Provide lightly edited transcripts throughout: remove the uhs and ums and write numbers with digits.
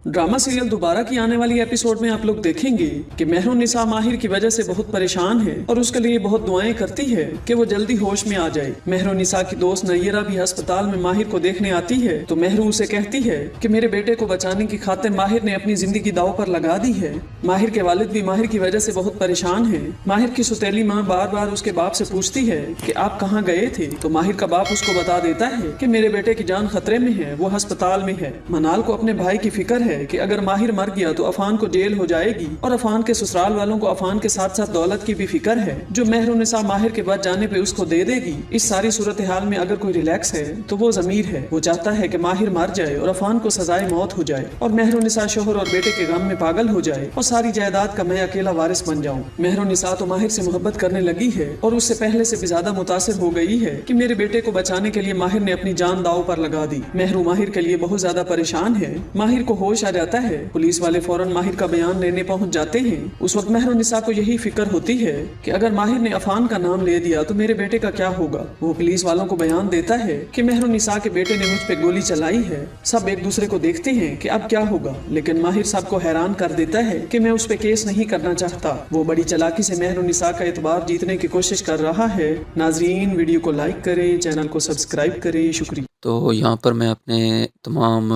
Drama serial दोबारा की आने वाली एपिसोड में आप लोग देखेंगे कि मेहरुन्निसा माहिर की वजह से बहुत परेशान है और उसके लिए बहुत दुआएं करती है कि वो जल्दी होश में आ जाए। मेहरुन्निसा की दोस्त नैयरा भी अस्पताल में माहिर को देखने आती है तो मेहरू उसे कहती है कि मेरे बेटे को बचाने की खातिर माहिर ने अपनी जिंदगी दांव पर लगा दी है। माहिर के वालिद भी माहिर की वजह से बहुत परेशान है। माहिर की सौतेली माँ बार बार उसके बाप से पूछती है कि आप कहाँ गए थे, तो माहिर का बाप उसको बता देता है कि मेरे बेटे की जान खतरे में है, वो अस्पताल में है। मनाल को अपने भाई की फिक्र है कि अगर माहिर मर गया तो अफान को जेल हो जाएगी और अफान के ससुराल वालों को अफान के साथ साथ दौलत की भी फिक्र है जो मेहरुन्निसा माहिर के बाद जाने पे उसको दे देगी। इस सारी सूरत हाल में अगर कोई रिलैक्स है तो वो ज़मीर है। वो चाहता है कि माहिर मर जाए और अफान को सजाए मौत हो जाए और मेहरुन्निसा शोहर और बेटे के गम में पागल हो जाए और सारी जायदाद का मैं अकेला वारिस बन जाऊं। मेहरुन्निसा तो माहिर से मोहब्बत करने लगी है और उससे पहले से भी ज्यादा मुतासिर हो गई है कि मेरे बेटे को बचाने के लिए माहिर ने अपनी जान दाव पर लगा दी। मेहरू माहिर के लिए बहुत ज्यादा परेशान है। माहिर को होश आ जाता है, पुलिस वाले फौरन माहिर का बयान लेने पहुंच जाते हैं। उस वक्त मेहरुन्निसा को यही फिक्र होती है कि अगर माहिर ने अफान का नाम ले दिया तो मेरे बेटे का क्या होगा। वो पुलिस वालों को बयान देता है कि मेहरुन्निसा के बेटे ने मुझ पे गोली चलाई है। सब एक दूसरे को देखते हैं कि अब क्या होगा, लेकिन माहिर सबको हैरान कर देता है कि मैं उस पे केस नहीं करना चाहता। वो बड़ी चालाकी से मेहरुन्निसा का एतबार जीतने की कोशिश कर रहा है। नाजरीन, वीडियो को लाइक करें, चैनल को सब्सक्राइब करें, शुक्रिया। तो यहाँ पर मैं अपने तमाम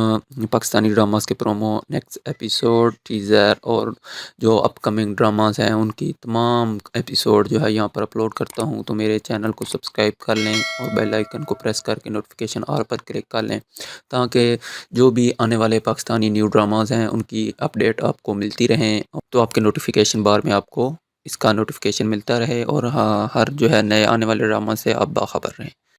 पाकिस्तानी ड्रामास के प्रोमो, नेक्स्ट एपिसोड, टीज़र और जो अपकमिंग ड्रामास हैं उनकी तमाम एपिसोड जो है यहाँ पर अपलोड करता हूँ। तो मेरे चैनल को सब्सक्राइब कर लें और बेल आइकन को प्रेस करके नोटिफिकेशन ऑल पर क्लिक कर लें ताकि जो भी आने वाले पाकिस्तानी न्यू ड्रामास हैं उनकी अपडेट आपको मिलती रहें। तो आपके नोटिफिकेशन बार में आपको इसका नोटिफिकेशन मिलता रहे और हाँ, हर जो है नए आने वाले ड्रामा से आप बाखबर रहें।